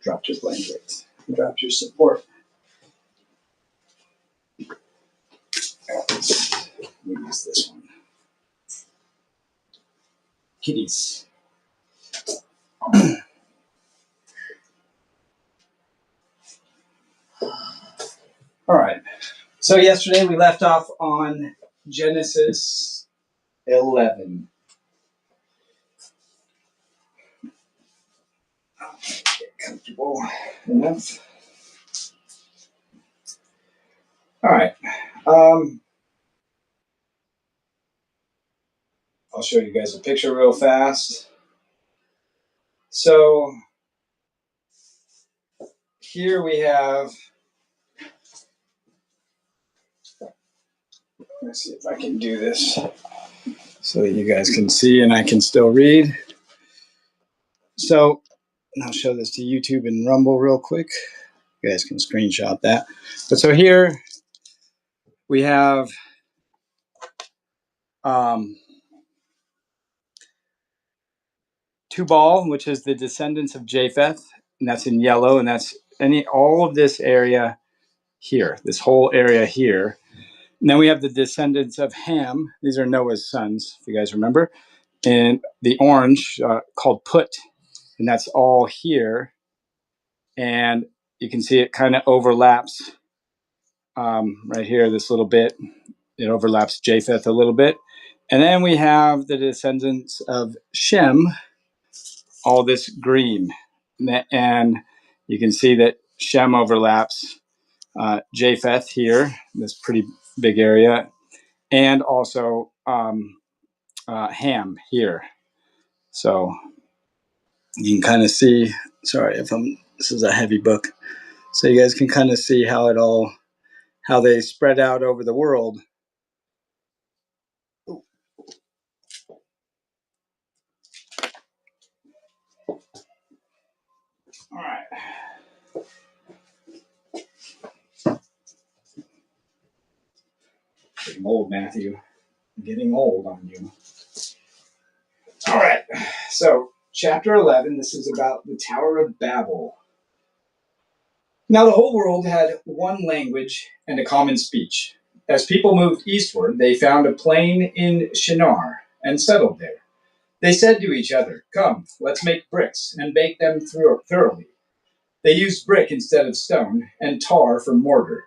Dropped your blanket. Dropped your support. We use this one. Kitties. All right. So yesterday we left off on Genesis 11. Get comfortable enough. All right. I'll show you guys a picture real fast. So here we have, let's see if I can do this so that you guys can see and I can still read. So I'll show this to YouTube and Rumble real quick. You guys can screenshot that. But so here we have Tubal, which is the descendants of Japheth, and that's in yellow, and that's all of this area here, this whole area here. And then we have the descendants of Ham. These are Noah's sons, if you guys remember. And the orange called Put, and that's all here. And you can see it kind of overlaps right here, this little bit. It overlaps Japheth a little bit. And then we have the descendants of Shem, all this green. And you can see that Shem overlaps Japheth here, this pretty big area, and also Ham here. So you can kind of see, this is a heavy book. So you guys can kind of see how they spread out over the world. All right. Getting old, Matthew. I'm getting old on you. All right. So, chapter 11, this is about the Tower of Babel. Now, the whole world had one language and a common speech. As people moved eastward, they found a plain in Shinar and settled there. They said to each other, "Come, let's make bricks and bake them thoroughly." They used brick instead of stone and tar for mortar.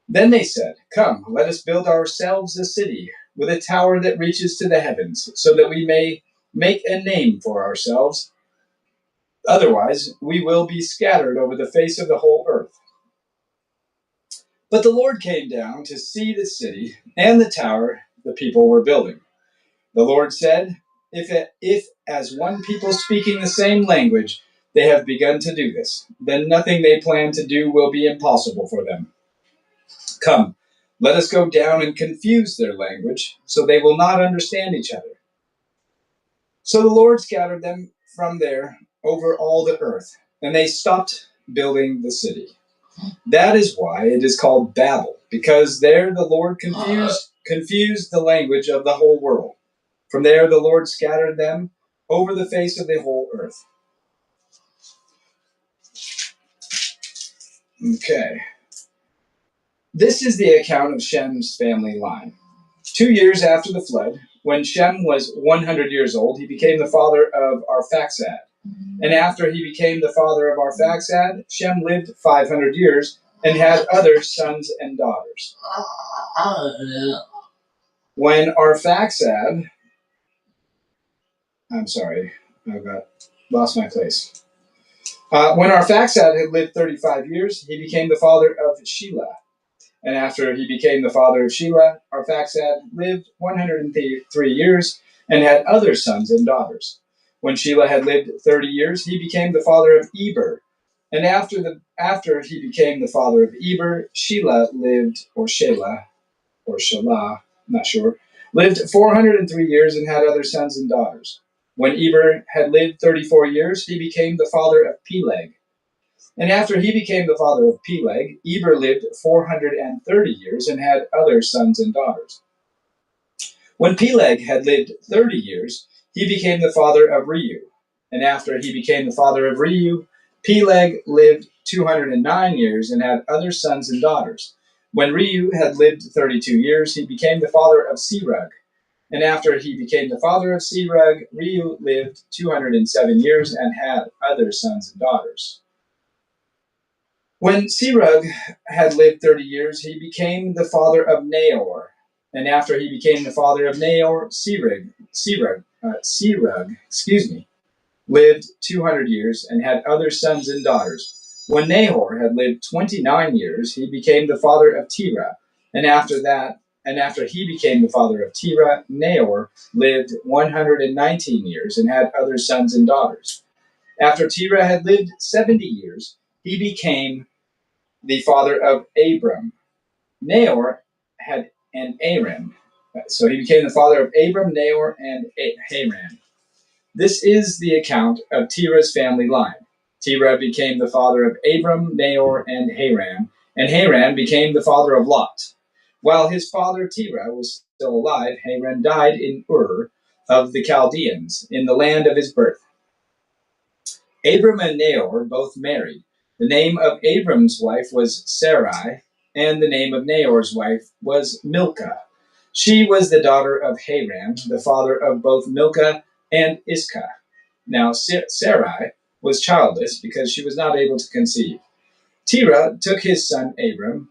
Then they said, "Come, let us build ourselves a city with a tower that reaches to the heavens, so that we may make a name for ourselves. Otherwise, we will be scattered over the face of the whole earth." But the Lord came down to see the city and the tower the people were building. The Lord said, If as one people speaking the same language, they have begun to do this, then nothing they plan to do will be impossible for them. Come, let us go down and confuse their language, so they will not understand each other. So the Lord scattered them from there over all the earth, and they stopped building the city. That is why it is called Babel, because there the Lord confused the language of the whole world. From there the Lord scattered them over the face of the whole earth. Okay. This is the account of Shem's family line. 2 years after the flood, when Shem was 100 years old, he became the father of Arphaxad. And after he became the father of Arphaxad, Shem lived 500 years and had other sons and daughters. When Arphaxad, lost my place. When Arphaxad had lived 35 years, he became the father of Shelah. And after he became the father of Shelah, Arphaxad lived 103 years and had other sons and daughters. When Shelah had lived 30 years, he became the father of Eber. And after he became the father of Eber, Shelah lived 403 years and had other sons and daughters. When Eber had lived 34 years, he became the father of Peleg. And after he became the father of Peleg, Eber lived 430 years and had other sons and daughters. When Peleg had lived 30 years, he became the father of Reu. And after he became the father of Reu, Peleg lived 209 years and had other sons and daughters. When Reu had lived 32 years, he became the father of Serug. And after he became the father of Serug, Reu lived 207 years and had other sons and daughters. When Serug had lived 30 years, he became the father of Nahor. And after he became the father of Nahor, Serug, lived 200 years and had other sons and daughters. When Nahor had lived 29 years, he became the father of Terah. And after he became the father of Terah, Nahor lived 119 years and had other sons and daughters. After Terah had lived 70 years, he became the father of Abram. Nahor had an Aram. So he became the father of Abram, Nahor, and Haran. This is the account of Terah's family line. Terah became the father of Abram, Nahor, and Haran became the father of Lot. While his father Terah was still alive, Haran died in Ur of the Chaldeans, in the land of his birth. Abram and Nahor both married. The name of Abram's wife was Sarai, and the name of Nahor's wife was Milcah. She was the daughter of Haran, the father of both Milcah and Iscah. Now Sarai was childless because she was not able to conceive. Terah took his son Abram,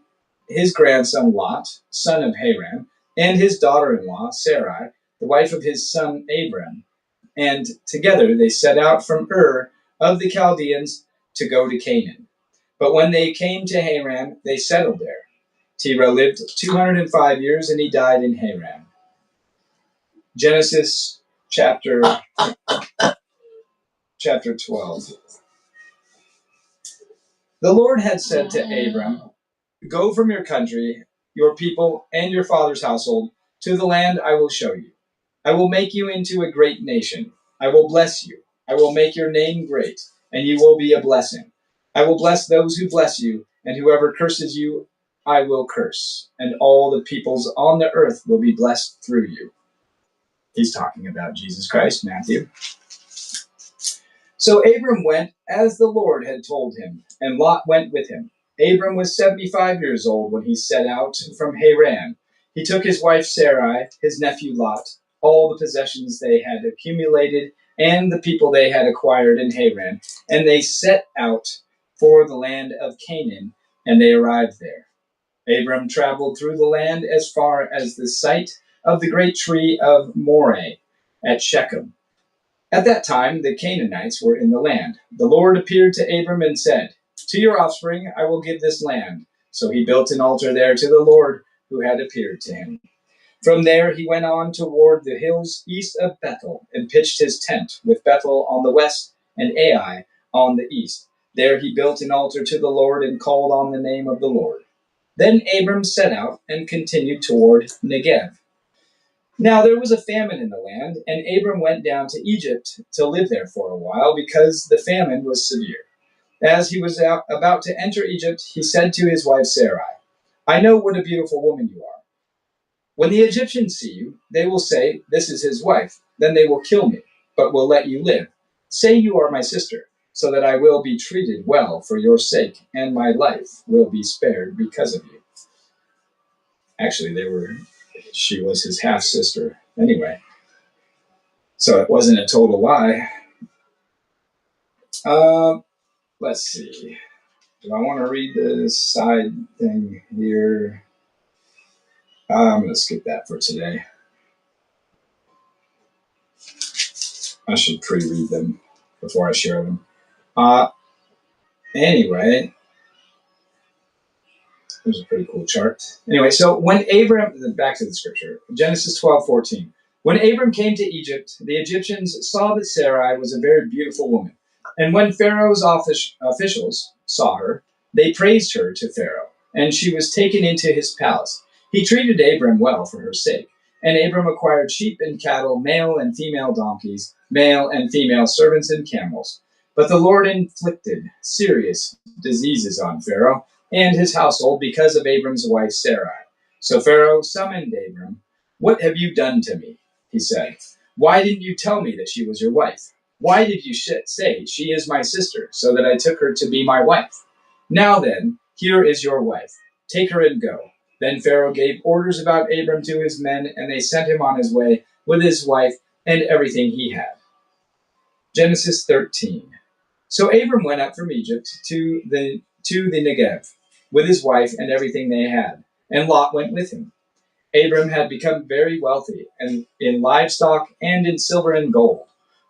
his grandson Lot, son of Haran, and his daughter-in-law Sarai, the wife of his son Abram, and together they set out from Ur of the Chaldeans to go to Canaan. But when they came to Haran, they settled there. Terah lived 205 years and he died in Haran. Genesis chapter 12. The Lord had said to Abram, "Go from your country, your people, and your father's household to the land I will show you. I will make you into a great nation. I will bless you. I will make your name great, and you will be a blessing. I will bless those who bless you, and whoever curses you, I will curse. And all the peoples on the earth will be blessed through you." He's talking about Jesus Christ, Matthew. So Abram went as the Lord had told him, and Lot went with him. Abram was 75 years old when he set out from Haran. He took his wife Sarai, his nephew Lot, all the possessions they had accumulated, and the people they had acquired in Haran, and they set out for the land of Canaan, and they arrived there. Abram traveled through the land as far as the site of the great tree of Moreh at Shechem. At that time, the Canaanites were in the land. The Lord appeared to Abram and said, "To your offspring I will give this land." So he built an altar there to the Lord who had appeared to him. From there he went on toward the hills east of Bethel and pitched his tent, with Bethel on the west and Ai on the east. There he built an altar to the Lord and called on the name of the Lord. Then Abram set out and continued toward Negev. Now there was a famine in the land, and Abram went down to Egypt to live there for a while, because the famine was severe. As he was about to enter Egypt, he said to his wife Sarai, "I know what a beautiful woman you are. When the Egyptians see you, they will say, 'This is his wife.' Then they will kill me, but will let you live. Say you are my sister, so that I will be treated well for your sake, and my life will be spared because of you." Actually, she was his half sister anyway. So it wasn't a total lie. Let's see. Do I want to read the side thing here? I'm going to skip that for today. I should pre-read them before I share them. Anyway, there's a pretty cool chart. Anyway, so when Abram, back to the scripture, Genesis 12:14. When Abram came to Egypt, the Egyptians saw that Sarai was a very beautiful woman. And when Pharaoh's officials saw her, they praised her to Pharaoh, and she was taken into his palace. He treated Abram well for her sake. And Abram acquired sheep and cattle, male and female donkeys, male and female servants and camels. But the Lord inflicted serious diseases on Pharaoh and his household because of Abram's wife Sarai. So Pharaoh summoned Abram. "What have you done to me?" he said. "Why didn't you tell me that she was your wife?" Why did you say, 'She is my sister,' so that I took her to be my wife? Now then, here is your wife. Take her and go." Then Pharaoh gave orders about Abram to his men, and they sent him on his way with his wife and everything he had. Genesis 13. So Abram went up from Egypt to the Negev with his wife and everything they had, and Lot went with him. Abram had become very wealthy and in livestock and in silver and gold.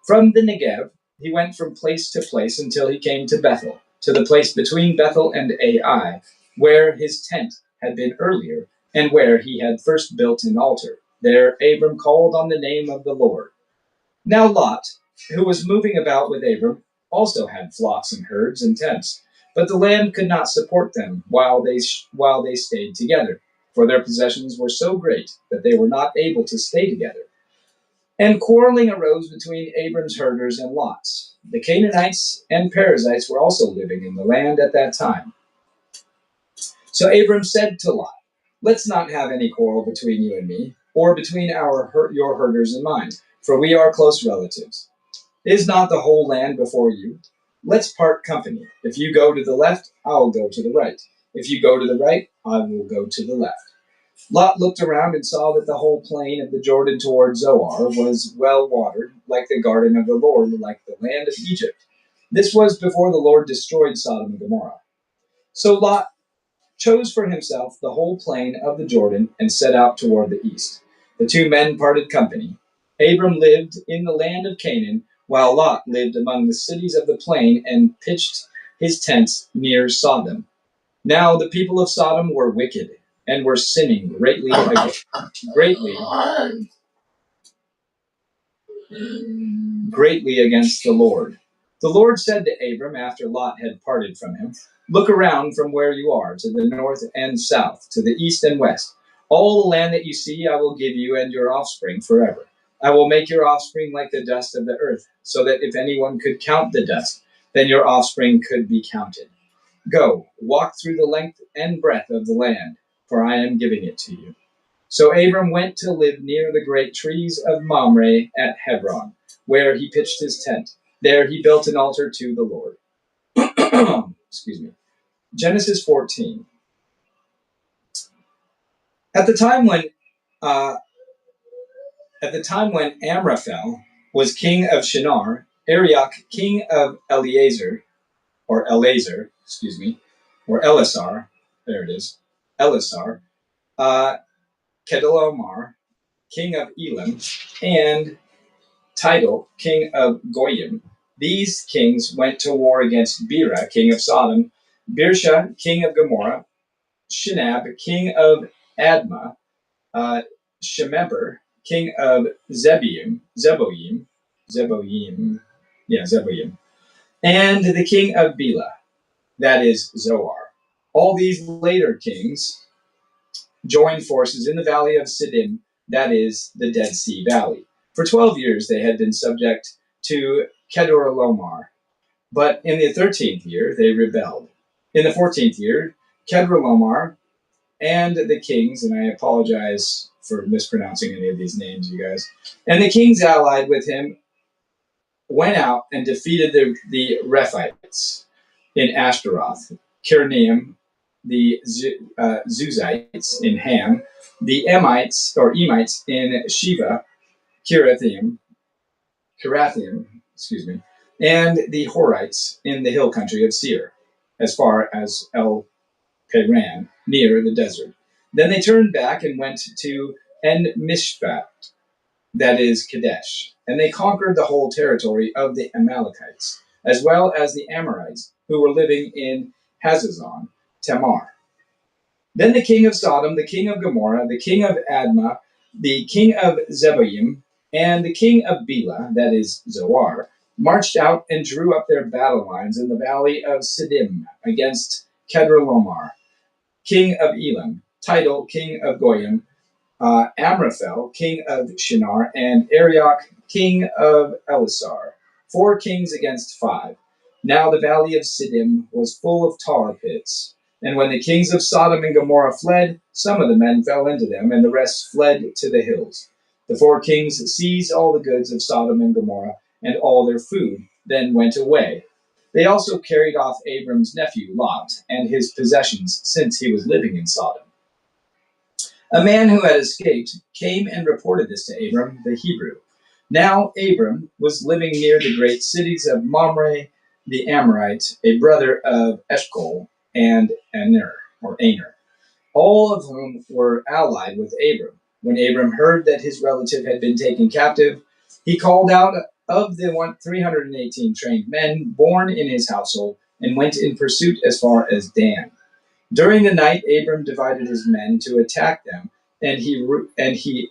From the Negev, he went from place to place until he came to Bethel, to the place between Bethel and Ai, where his tent had been earlier, and where he had first built an altar. There Abram called on the name of the Lord. Now Lot, who was moving about with Abram, also had flocks and herds and tents, but the land could not support them while they stayed together, for their possessions were so great that they were not able to stay together. And quarreling arose between Abram's herders and Lot's. The Canaanites and Perizzites were also living in the land at that time. So Abram said to Lot, "Let's not have any quarrel between you and me, or between your herders and mine, for we are close relatives. Is not the whole land before you? Let's part company. If you go to the left, I'll go to the right. If you go to the right, I will go to the left." Lot looked around and saw that the whole plain of the Jordan toward Zoar was well watered, like the garden of the Lord, like the land of Egypt. This was before the Lord destroyed Sodom and Gomorrah. So Lot chose for himself the whole plain of the Jordan and set out toward the east. The two men parted company. Abram lived in the land of Canaan, while Lot lived among the cities of the plain and pitched his tents near Sodom. Now the people of Sodom were wicked and were sinning greatly against the Lord. The Lord said to Abram after Lot had parted from him, "Look around from where you are to the north and south, to the east and west. All the land that you see I will give you and your offspring forever. I will make your offspring like the dust of the earth, so that if anyone could count the dust, then your offspring could be counted. Go, walk through the length and breadth of the land, for I am giving it to you." So Abram went to live near the great trees of Mamre at Hebron, where he pitched his tent. There he built an altar to the Lord. Excuse me. Genesis 14. At the time when uh, Amraphel was king of Shinar, Arioch king of Eleazar, or Elasar, there it is, Elasar, Kedorlaomer, king of Elam, and Tidal, king of Goyim. These kings went to war against Bera, king of Sodom, Birsha, king of Gomorrah, Shinab, king of Admah, Shemeber, king of Zeboim, and the king of Bela, that is Zoar. All these later kings joined forces in the valley of Siddim, that is the Dead Sea Valley. For 12 years they had been subject to Kedorlaomer, but in the 13th year they rebelled. In the 14th year, Kedorlaomer and the kings, and I apologize for mispronouncing any of these names, you guys, and the kings allied with him went out and defeated the Rephites in Ashtaroth, Kirneim, the Zuzites in Ham, the Emites in Sheva, Kirathaim, and the Horites in the hill country of Seir, as far as El Paran, near the desert. Then they turned back and went to En Mishpat, that is Kadesh, and they conquered the whole territory of the Amalekites, as well as the Amorites, who were living in Hazazon Tamar. Then the king of Sodom, the king of Gomorrah, the king of Admah, the king of Zeboim, and the king of Bela, that is Zoar, marched out and drew up their battle lines in the valley of Siddim against Kedorlaomer, king of Elam, Tidal, king of Goyim, Amraphel, king of Shinar, and Arioch, king of Elasar, 4 kings against 5. Now the valley of Siddim was full of tar pits. And when the kings of Sodom and Gomorrah fled, some of the men fell into them, and the rest fled to the hills. The 4 kings seized all the goods of Sodom and Gomorrah, and all their food, then went away. They also carried off Abram's nephew Lot and his possessions, since he was living in Sodom. A man who had escaped came and reported this to Abram the Hebrew. Now Abram was living near the great cities of Mamre the Amorite, a brother of Eshcol and Aner, all of whom were allied with Abram. When Abram heard that his relative had been taken captive, he called out of the 318 trained men born in his household and went in pursuit as far as Dan. During the night, Abram divided his men to attack them, and he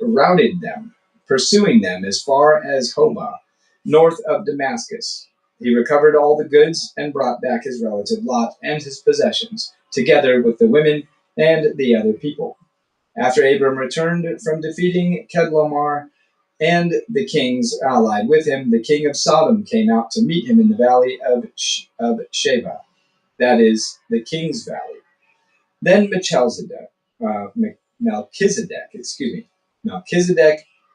routed them, pursuing them as far as Hobah, north of Damascus. He recovered all the goods and brought back his relative Lot and his possessions, together with the women and the other people. After Abram returned from defeating Kedorlaomer and the kings allied with him, the king of Sodom came out to meet him in the valley of Sheba, that is, the king's valley. Then Melchizedek,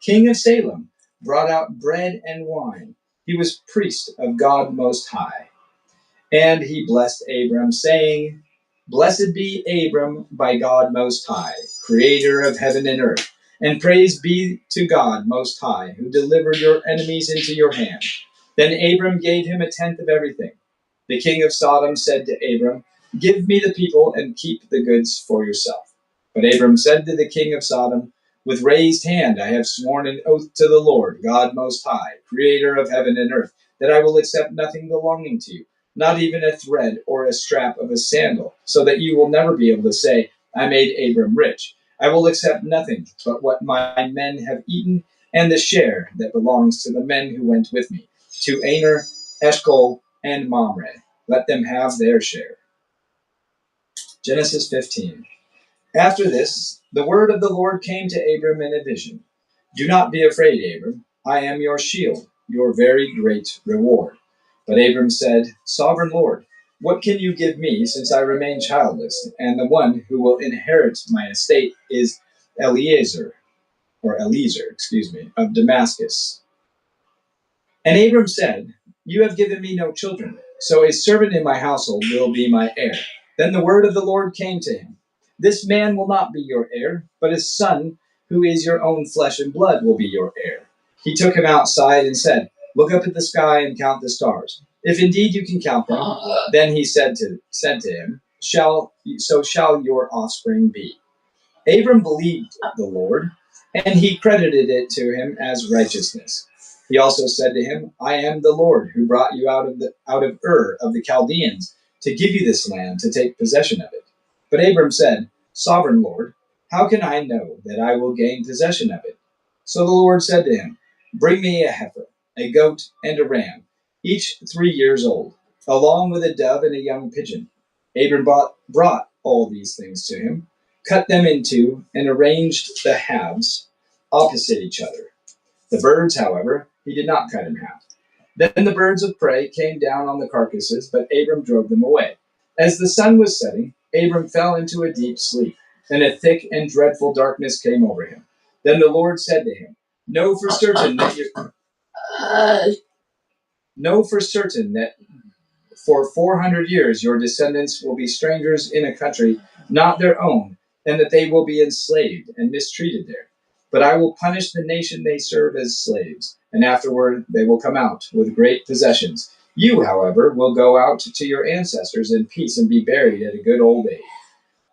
king of Salem, brought out bread and wine. He was priest of God Most High. And he blessed Abram, saying, Blessed be Abram by God Most High, creator of heaven and earth, and praise be to God Most High, who delivered your enemies into your hand. Then Abram gave him 1/10 of everything. The king of Sodom said to Abram, Give me the people and keep the goods for yourself. But Abram said to the king of Sodom, With raised hand I have sworn an oath to the Lord, God Most High, creator of heaven and earth, that I will accept nothing belonging to you, not even a thread or a strap of a sandal, so that you will never be able to say, I made Abram rich. I will accept nothing but what my men have eaten, and the share that belongs to the men who went with me, to Aner, Eshcol, and Mamre. Let them have their share. Genesis 15. After this, the word of the Lord came to Abram in a vision. Do not be afraid, Abram. I am your shield, your very great reward. But Abram said, Sovereign Lord, what can you give me, since I remain childless, and the one who will inherit my estate is Eliezer, of Damascus. And Abram said, You have given me no children, so a servant in my household will be my heir. Then the word of the Lord came to him. This man will not be your heir, but his son, who is your own flesh and blood, will be your heir. He took him outside and said, Look up at the sky and count the stars. If indeed you can count them, then he said to him, so shall your offspring be. Abram believed the Lord, and he credited it to him as righteousness. He also said to him, I am the Lord who brought you out of Ur of the Chaldeans to give you this land to take possession of it. But Abram said, Sovereign Lord, how can I know that I will gain possession of it? So the Lord said to him, Bring me a heifer, a goat, and a ram, each 3 years old, along with a dove and a young pigeon. Abram brought all these things to him, cut them in two, and arranged the halves opposite each other. The birds, however, he did not cut in half. Then the birds of prey came down on the carcasses, but Abram drove them away. As the sun was setting, Abram fell into a deep sleep, and a thick and dreadful darkness came over him. Then the Lord said to him, Know for certain that for 400 years your descendants will be strangers in a country not their own, and that they will be enslaved and mistreated there. But I will punish the nation they serve as slaves, and afterward they will come out with great possessions. You, however, will go out to your ancestors in peace and be buried at a good old age.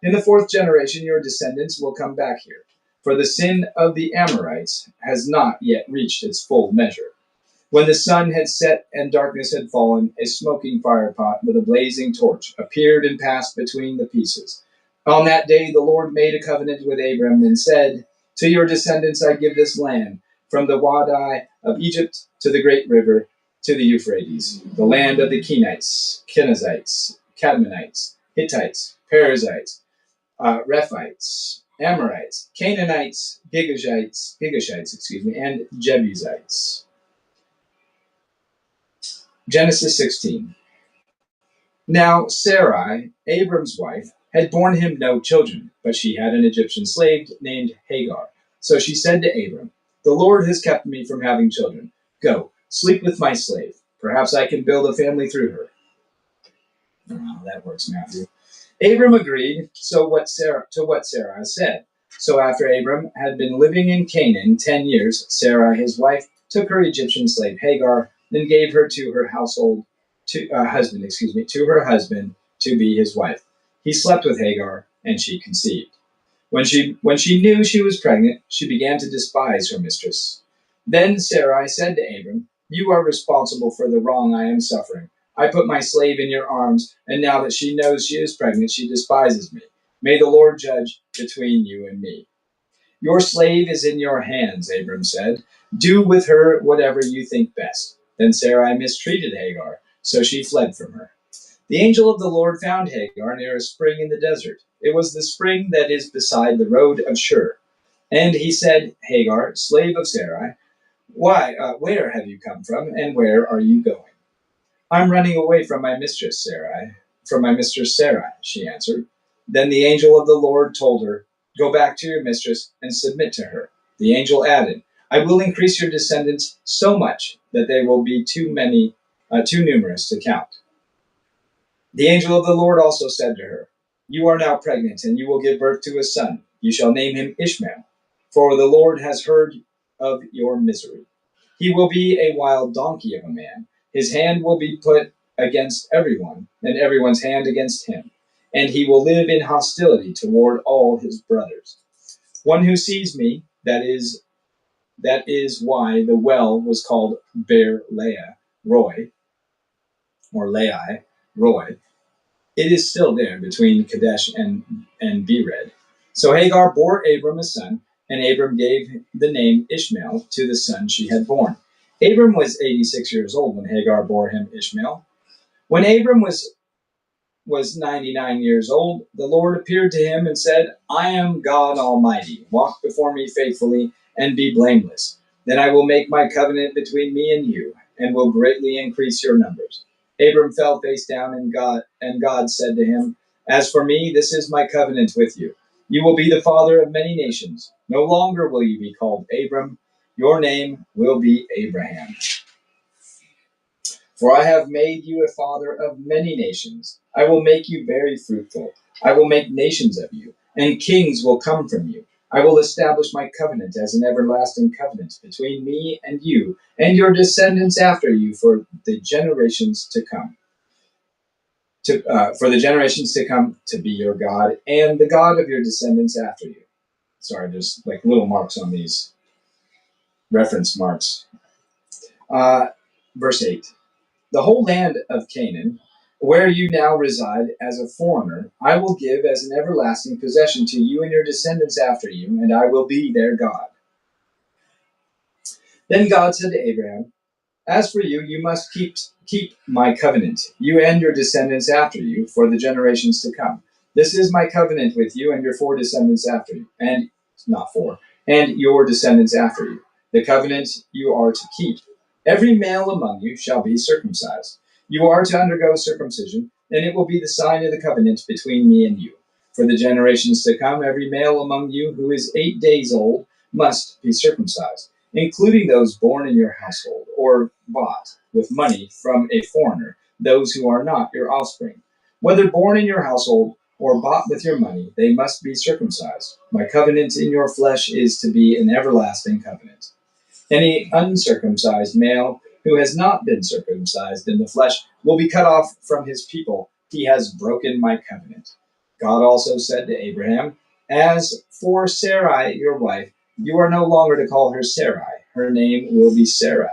In the 4th generation your descendants will come back here, for the sin of the Amorites has not yet reached its full measure. When the sun had set and darkness had fallen, a smoking firepot with a blazing torch appeared and passed between the pieces. On that day the Lord made a covenant with Abram and said, To your descendants I give this land, from the Wadi of Egypt to the great river, to the Euphrates, the land of the Kenites, Kenizzites, Cadmonites, Hittites, Perizzites, Rephites, Amorites, Canaanites, Gigashites, and Jebusites. Genesis 16. Now Sarai, Abram's wife, had borne him no children, but she had an Egyptian slave named Hagar. So she said to Abram, The Lord has kept me from having children. Go, Sleep with my slave. Perhaps I can build a family through her. Oh, that works, Matthew. Abram agreed to what Sarai said. So after Abram had been living in Canaan 10 years, Sarai, his wife, took her Egyptian slave Hagar and gave her to her to her husband to be his wife. He slept with Hagar, and she conceived. When she knew she was pregnant, she began to despise her mistress. Then Sarai said to Abram, "You are responsible for the wrong I am suffering. I put my slave in your arms, and now that she knows she is pregnant, she despises me. May the Lord judge between you and me." "Your slave is in your hands," Abram said. "Do with her whatever you think best." Then Sarai mistreated Hagar, so she fled from her. The angel of the Lord found Hagar near a spring in the desert. It was the spring that is beside the road of Shur. And he said, "Hagar, slave of Sarai, where have you come from, and where are you going?" "I'm running away from my mistress Sarai," she answered. Then the angel of the Lord told her, "Go back to your mistress and submit to her." The angel added, "I will increase your descendants so much that they will be too numerous to count." The angel of the Lord also said to her, "You are now pregnant, and you will give birth to a son. You shall name him Ishmael, for the Lord has heard of your misery. He will be a wild donkey of a man. His hand will be put against everyone, and everyone's hand against him. And he will live in hostility toward all his brothers. One who sees me, that is why the well was called Beer Leah Roy, or Lai Roy. It is still there between Kadesh and Bered. So Hagar bore Abram a son, and Abram gave the name Ishmael to the son she had born. Abram was 86 years old when Hagar bore him Ishmael. When Abram was 99 years old, the Lord appeared to him and said, "I am God Almighty. Walk before me faithfully and be blameless. Then I will make my covenant between me and you, and will greatly increase your numbers." Abram fell face down, and God said to him, "As for me, this is my covenant with you. You will be the father of many nations. No longer will you be called Abram. Your name will be Abraham. For I have made you a father of many nations. I will make you very fruitful. I will make nations of you, and kings will come from you. I will establish my covenant as an everlasting covenant between me and you and your descendants after you for the generations to come. For the generations to come, to be your God and the God of your descendants after you. Sorry, there's like little marks on these reference marks. Verse 8. The whole land of Canaan, where you now reside as a foreigner, I will give as an everlasting possession to you and your descendants after you, and I will be their God. Then God said to Abraham, "As for you, you must keep my covenant, you and your descendants after you, for the generations to come. This is my covenant with you and your four descendants after you, and not four, and your descendants after you. The covenant you are to keep. Every male among you shall be circumcised. You are to undergo circumcision, and it will be the sign of the covenant between me and you. For the generations to come, every male among you who is 8 days old must be circumcised, including those born in your household or bought with money from a foreigner, those who are not your offspring. Whether born in your household or bought with your money, they must be circumcised. My covenant in your flesh is to be an everlasting covenant. Any uncircumcised male who has not been circumcised in the flesh will be cut off from his people. He has broken my covenant." God also said to Abraham, "As for Sarai, your wife, you are no longer to call her Sarai. Her name will be Sarah.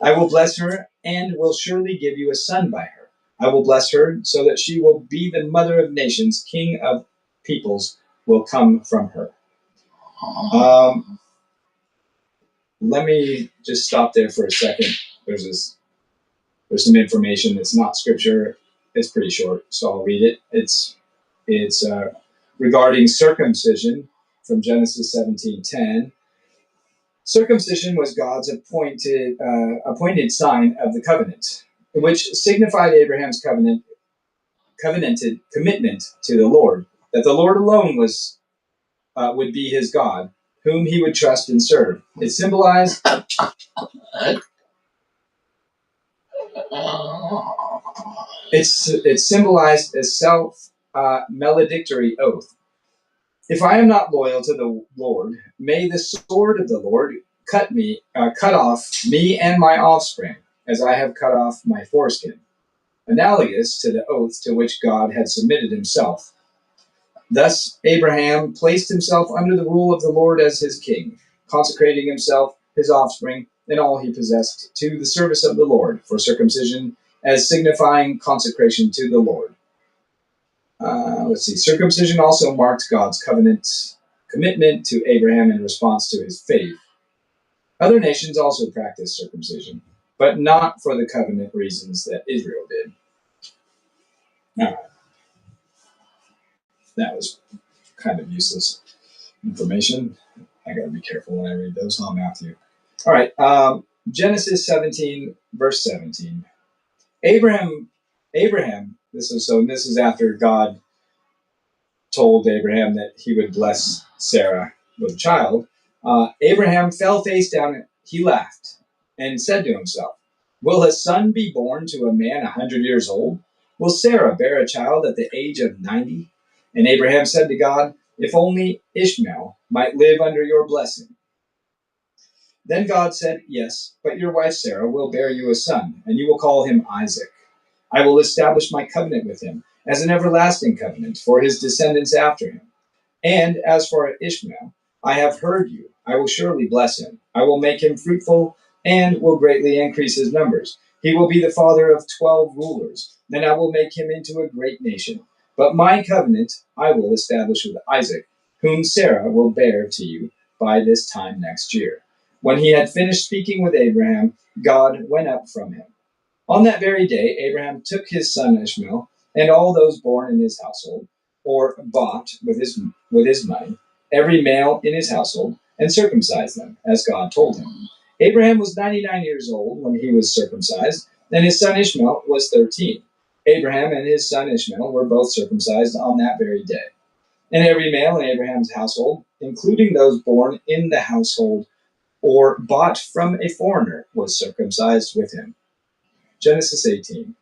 I will bless her and will surely give you a son by her. I will bless her so that she will be the mother of nations. King of peoples will come from her." Let me just stop there for a second. There's some information that's not scripture. It's pretty short, so I'll read it. It's regarding circumcision from Genesis 17:10. Circumcision was God's appointed sign of the covenant, which signified Abraham's covenanted commitment to the Lord, that the Lord alone would be his God, whom he would trust and serve. It symbolized It's symbolized as self-maledictory oath. If I am not loyal to the Lord, may the sword of the Lord cut off me and my offspring, as I have cut off my foreskin, analogous to the oath to which God had submitted himself. Thus Abraham placed himself under the rule of the Lord as his king, consecrating himself, his offspring, and all he possessed to the service of the Lord for circumcision, as signifying consecration to the Lord. Circumcision also marked God's commitment to Abraham in response to his faith. Other nations also practiced circumcision, but not for the covenant reasons that Israel did. Now, that was kind of useless information. I got to be careful when I read those, huh, Matthew? All right, Genesis 17, verse 17. Abraham. This is after God told Abraham that he would bless Sarah with a child. Abraham fell face down. He laughed and said to himself, "Will a son be born to a man 100 years old? Will Sarah bear a child at the age of 90?" And Abraham said to God, "If only Ishmael might live under your blessing." Then God said, "Yes, but your wife Sarah will bear you a son, and you will call him Isaac. I will establish my covenant with him as an everlasting covenant for his descendants after him. And as for Ishmael, I have heard you. I will surely bless him. I will make him fruitful and will greatly increase his numbers. He will be the father of 12 rulers. Then I will make him into a great nation. But my covenant I will establish with Isaac, whom Sarah will bear to you by this time next year." When he had finished speaking with Abraham, God went up from him. On that very day, Abraham took his son Ishmael and all those born in his household, or bought with his money, every male in his household, and circumcised them, as God told him. Abraham was 99 years old when he was circumcised, and his son Ishmael was 13. Abraham and his son Ishmael were both circumcised on that very day. And every male in Abraham's household, including those born in the household or bought from a foreigner, was circumcised with him. Genesis 18.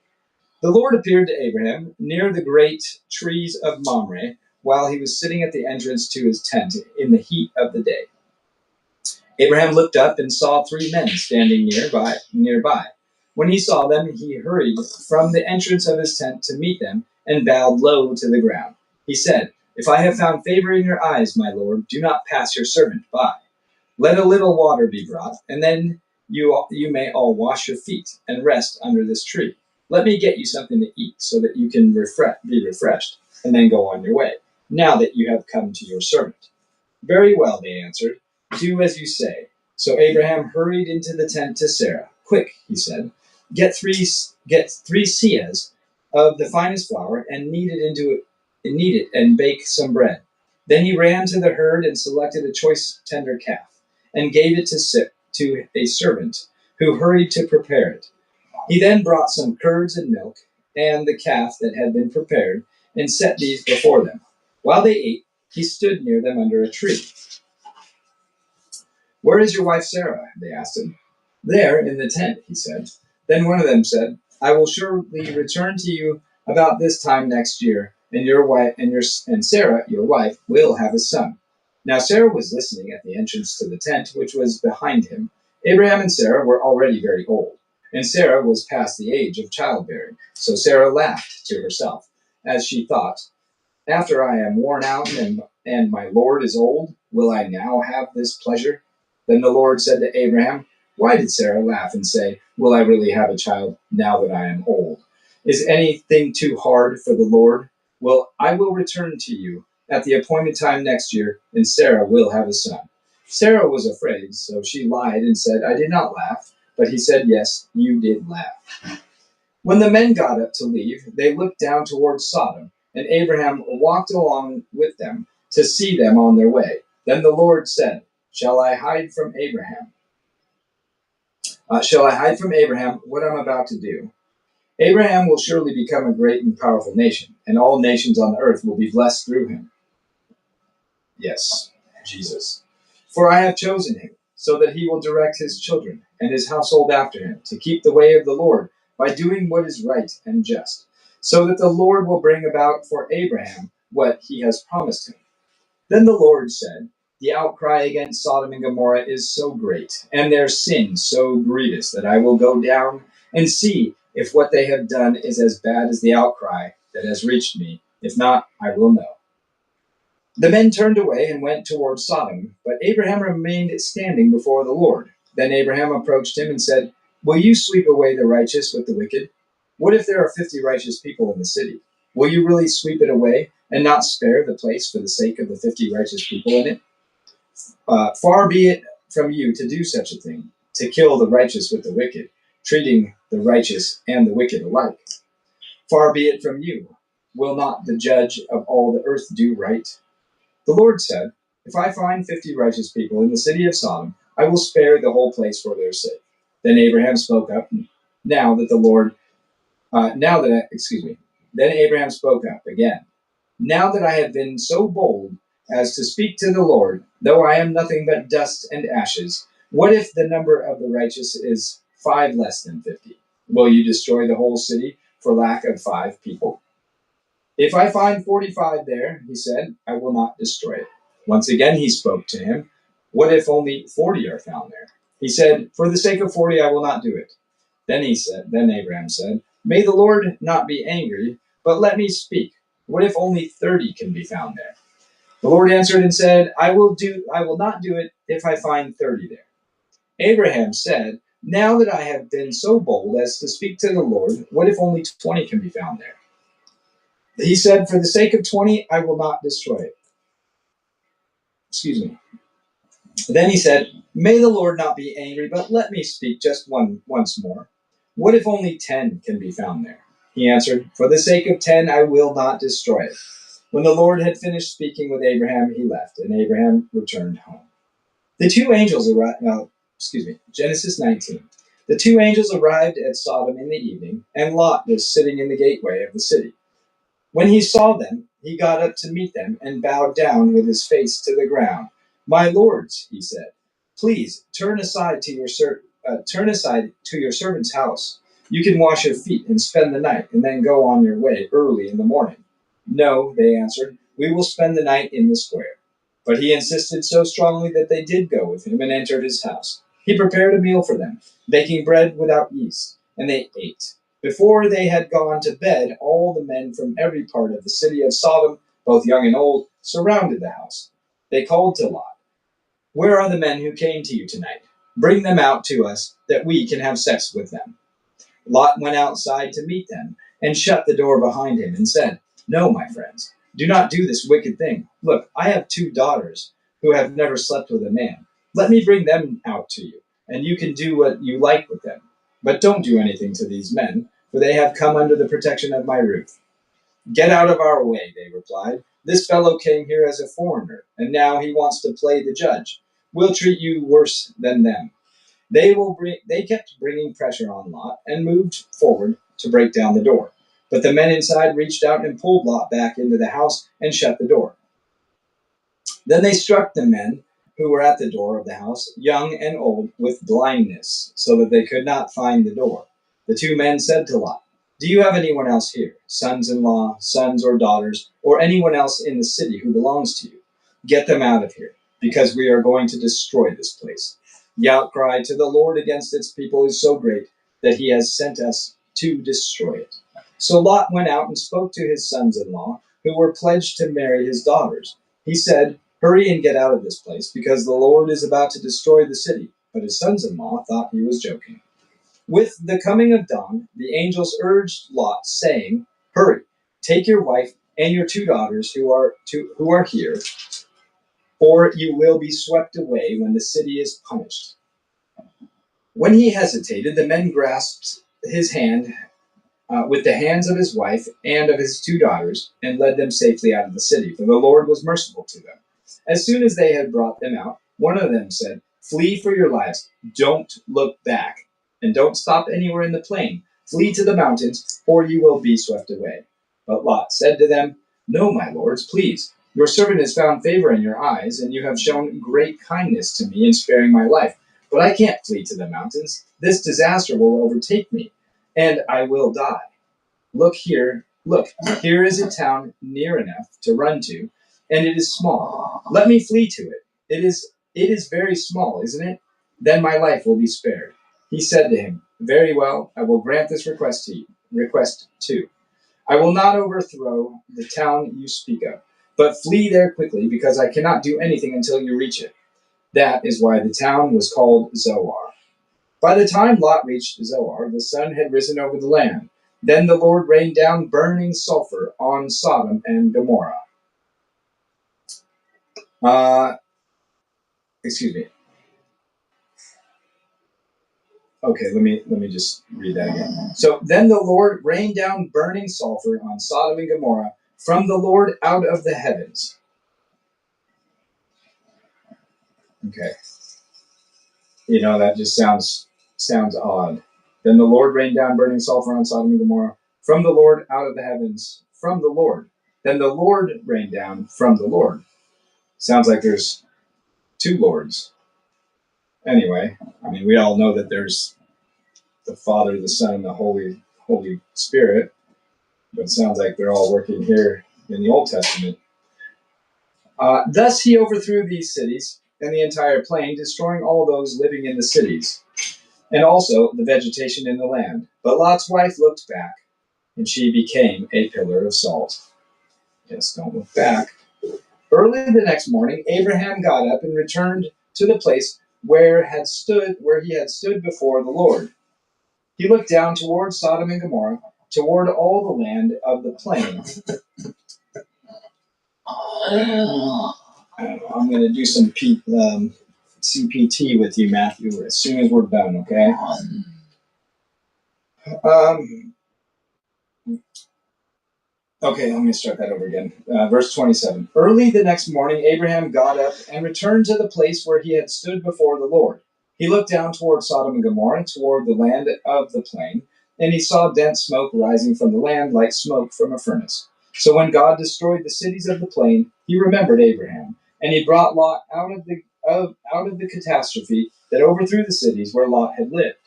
The Lord appeared to Abraham near the great trees of Mamre while he was sitting at the entrance to his tent in the heat of the day. Abraham looked up and saw 3 men standing nearby. When he saw them, he hurried from the entrance of his tent to meet them and bowed low to the ground. He said, "If I have found favor in your eyes, my Lord, do not pass your servant by. Let a little water be brought, and then you may all wash your feet and rest under this tree. Let me get you something to eat so that you can be refreshed, and then go on your way, now that you have come to your servant." "Very well," they answered. "Do as you say." So Abraham hurried into the tent to Sarah. "Quick," he said, get three seahs of the finest flour and knead it and bake some bread." Then he ran to the herd and selected a choice tender calf and gave it to a servant who hurried to prepare it. He then brought some curds and milk and the calf that had been prepared and set these before them. While they ate, he stood near them under a tree. "Where is your wife Sarah?" they asked him. "There in the tent," he said. Then one of them said, "I will surely return to you about this time next year, and your wife and Sarah, your wife, will have a son." Now Sarah was listening at the entrance to the tent, which was behind him. Abraham and Sarah were already very old, and Sarah was past the age of childbearing. So Sarah laughed to herself, as she thought, "After I am worn out and my Lord is old, will I now have this pleasure?" Then the Lord said to Abraham, "Why did Sarah laugh and say, 'Will I really have a child now that I am old?' Is anything too hard for the Lord? Well, I will return to you at the appointed time next year, and Sarah will have a son." Sarah was afraid, so she lied and said, "I did not laugh." But he said, "Yes, you did laugh." When the men got up to leave, they looked down towards Sodom, and Abraham walked along with them to see them on their way. Then the Lord said, Shall I hide from Abraham what I'm about to do? Abraham will surely become a great and powerful nation, and all nations on the earth will be blessed through him." Yes, Jesus. "For I have chosen him, so that he will direct his children and his household after him, to keep the way of the Lord by doing what is right and just, so that the Lord will bring about for Abraham what he has promised him. Then the Lord said, the outcry against Sodom and Gomorrah is so great, and their sin so grievous, that I will go down and see if what they have done is as bad as the outcry that has reached me. If not, I will know. The men turned away and went toward Sodom, but Abraham remained standing before the Lord. Then Abraham approached him and said, will you sweep away the righteous with the wicked? What if there are 50 righteous people in the city? Will you really sweep it away and not spare the place for the sake of the 50 righteous people in it? Far be it from you to do such a thing, to kill the righteous with the wicked, treating the righteous and the wicked alike. Far be it from you. Will not the judge of all the earth do right? The Lord said, if I find 50 righteous people in the city of Sodom, I will spare the whole place for their sake. Then Abraham spoke up. Now that the Lord, now that I, excuse me. Then Abraham spoke up again. Now that I have been so bold as to speak to the Lord, though I am nothing but dust and ashes, what if the number of the righteous is 5 less than 50? Will you destroy the whole city for lack of 5 people? If I find 45 there, he said, I will not destroy it. Once again he spoke to him. What if only 40 are found there? He said, for the sake of 40 I will not do it. Then Abraham said, may the Lord not be angry, but let me speak. What if only 30 can be found there? The Lord answered and said, I will not do it if I find 30 there. Abraham said, now that I have been so bold as to speak to the Lord, what if only 20 can be found there? He said, for the sake of 20, I will not destroy it. Excuse me. Then he said, may the Lord not be angry, but let me speak just once more. What if only 10 can be found there? He answered, for the sake of 10, I will not destroy it. When the Lord had finished speaking with Abraham, he left, and Abraham returned home. The two angels arrived, Genesis 19. The two angels arrived at Sodom in the evening, and Lot was sitting in the gateway of the city. When he saw them, he got up to meet them and bowed down with his face to the ground. My lords, he said, please turn aside to your servant's house. You can wash your feet and spend the night, and then go on your way early in the morning. No, they answered, we will spend the night in the square. But he insisted so strongly that they did go with him and entered his house. He prepared a meal for them, baking bread without yeast, and they ate. Before they had gone to bed, all the men from every part of the city of Sodom, both young and old, surrounded the house. They called to Lot, where are the men who came to you tonight? Bring them out to us, that we can have sex with them. Lot went outside to meet them, and shut the door behind him, and said, no, my friends, do not do this wicked thing. Look, I have 2 daughters who have never slept with a man. Let me bring them out to you, and you can do what you like with them. But don't do anything to these men, for they have come under the protection of my roof. Get out of our way, they replied. This fellow came here as a foreigner, and now he wants to play the judge. We'll treat you worse than them. They kept bringing pressure on Lot and moved forward to break down the door. But the men inside reached out and pulled Lot back into the house and shut the door. Then they struck the men who were at the door of the house, young and old, with blindness, so that they could not find the door. The 2 men said to Lot, do you have anyone else here, sons-in-law, sons or daughters, or anyone else in the city who belongs to you? Get them out of here, because we are going to destroy this place. The outcry to the Lord against its people is so great that he has sent us to destroy it. So Lot went out and spoke to his sons-in-law, who were pledged to marry his daughters. He said, hurry and get out of this place, because the Lord is about to destroy the city. But his sons-in-law thought he was joking. With the coming of dawn, the angels urged Lot, saying, hurry, take your wife and your 2 daughters who are here, or you will be swept away when the city is punished. When he hesitated, the men grasped his hand with the hands of his wife and of his 2 daughters, and led them safely out of the city, for the Lord was merciful to them. As soon as they had brought them out, one of them said, flee for your lives, don't look back, and don't stop anywhere in the plain. Flee to the mountains, or you will be swept away. But Lot said to them, no, my lords, please. Your servant has found favor in your eyes, and you have shown great kindness to me in sparing my life. But I can't flee to the mountains. This disaster will overtake me. and I will die. Look, here is a town near enough to run to, and it is small. Let me flee to it. It is very small, isn't it? Then my life will be spared. He said to him, Very well, I will grant this request too. I will not overthrow the town you speak of, but flee there quickly, because I cannot do anything until you reach it. That is why the town was called Zoar. By the time Lot reached Zoar, the sun had risen over the land. Then the Lord rained down burning sulfur on Sodom and Gomorrah. Excuse me. Okay, let me just read that again. So then the Lord rained down burning sulfur on Sodom and Gomorrah from the Lord out of the heavens. Okay, that just sounds odd. Then the Lord rained down burning sulfur on Sodom and Gomorrah from the Lord out of the heavens, from the Lord. Then the Lord rained down from the Lord. Sounds like there's two lords. Anyway, we all know that there's the Father, the Son, and the Holy Spirit, but it sounds like they're all working here in the Old Testament. Thus he overthrew these cities and the entire plain, destroying all those living in the cities, and also the vegetation in the land. But Lot's wife looked back, and she became a pillar of salt. Yes, don't look back. Early the next morning, Abraham got up and returned to the place where he had stood before the Lord. He looked down toward Sodom and Gomorrah, toward all the land of the plain. I'm going to do some CPT with you, Matthew, as soon as we're done, okay? Okay, let me start that over again. Verse 27. Early the next morning, Abraham got up and returned to the place where he had stood before the Lord. He looked down toward Sodom and Gomorrah, toward the land of the plain, and he saw dense smoke rising from the land like smoke from a furnace. So when God destroyed the cities of the plain, he remembered Abraham, and he brought Lot out of the catastrophe that overthrew the cities where Lot had lived.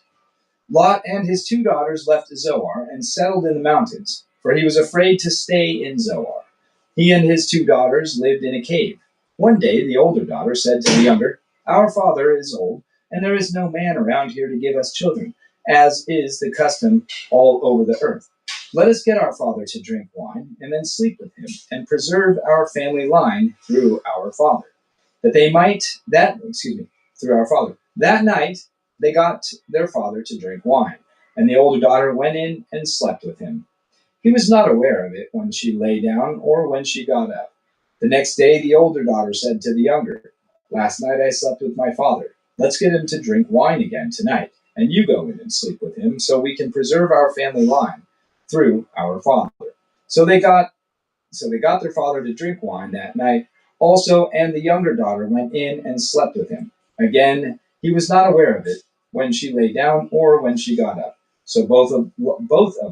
Lot and his two daughters left Zoar and settled in the mountains, for he was afraid to stay in Zoar. He and his two daughters lived in a cave. One day the older daughter said to the younger, Our father is old, and there is no man around here to give us children, as is the custom all over the earth. Let us get our father to drink wine, and then sleep with him, and preserve our family line through our father. Through our father. That night they got their father to drink wine, and the older daughter went in and slept with him. He was not aware of it when she lay down or when she got up. The next day the older daughter said to the younger, Last night I slept with my father. Let's get him to drink wine again tonight, and you go in and sleep with him, so we can preserve our family line through our father. So they got their father to drink wine that night also, and the younger daughter went in and slept with him. Again, he was not aware of it when she lay down or when she got up. So both of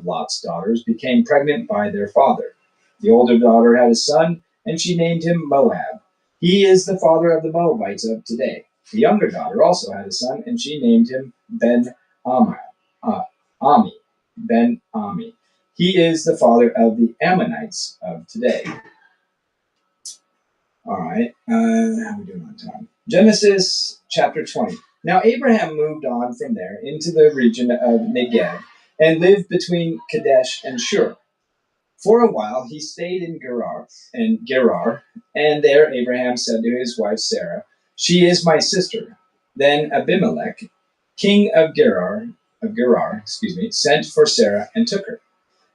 Lot's daughters became pregnant by their father. The older daughter had a son, and she named him Moab. He is the father of the Moabites of today. The younger daughter also had a son, and she named him Ami. Ben Ami. He is the father of the Ammonites of today. All right. How are we doing on time? Genesis chapter 20. Now Abraham moved on from there into the region of Negev and lived between Kadesh and Shur. For a while he stayed in Gerar, and there Abraham said to his wife Sarah, She is my sister. Then Abimelech, king of Gerar, sent for Sarah and took her.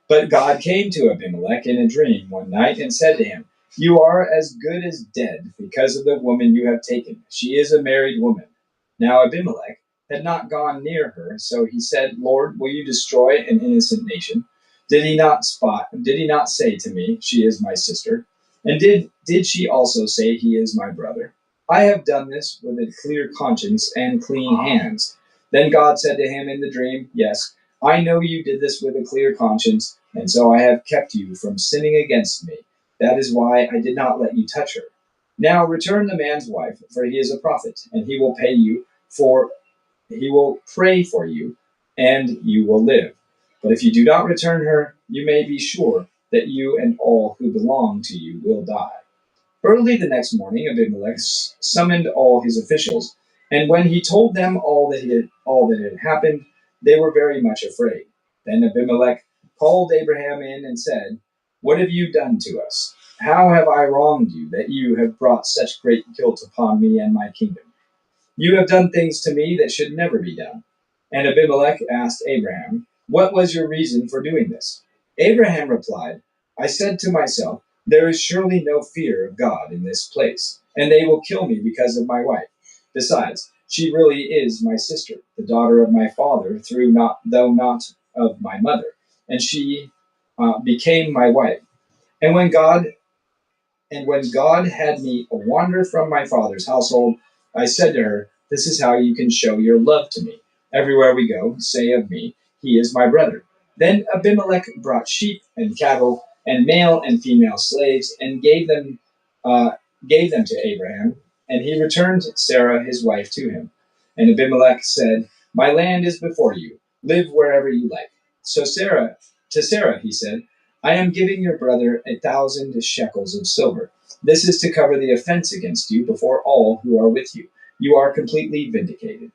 But God came to Abimelech in a dream one night and said to him, You are as good as dead because of the woman you have taken. She is a married woman. Now Abimelech had not gone near her, so he said, Lord, will you destroy an innocent nation? Did he not say to me, She is my sister? And did she also say, He is my brother? I have done this with a clear conscience and clean hands. Then God said to him in the dream, Yes, I know you did this with a clear conscience, and so I have kept you from sinning against me. That is why I did not let you touch her. Now return the man's wife, for he is a prophet, and he will pray for you, and you will live. But if you do not return her, you may be sure that you and all who belong to you will die." Early the next morning, Abimelech summoned all his officials, and when he told them all that had happened, they were very much afraid. Then Abimelech called Abraham in and said, "What have you done to us? How have I wronged you that you have brought such great guilt upon me and my kingdom? You have done things to me that should never be done." And Abimelech asked Abraham, "What was your reason for doing this?" Abraham replied, "I said to myself, 'There is surely no fear of God in this place, and they will kill me because of my wife. Besides, she really is my sister, the daughter of my father, though not of my mother, and she became my wife. And when God had me wander from my father's household, I said to her, 'This is how you can show your love to me. Everywhere we go, say of me, he is my brother.' Then Abimelech brought sheep and cattle and male and female slaves and uh, gave them to Abraham, and he returned Sarah his wife to him. And Abimelech said, 'My land is before you. Live wherever you like.' To Sarah he said, 'I am giving your brother 1,000 shekels of silver. This is to cover the offense against you before all who are with you. You are completely vindicated.'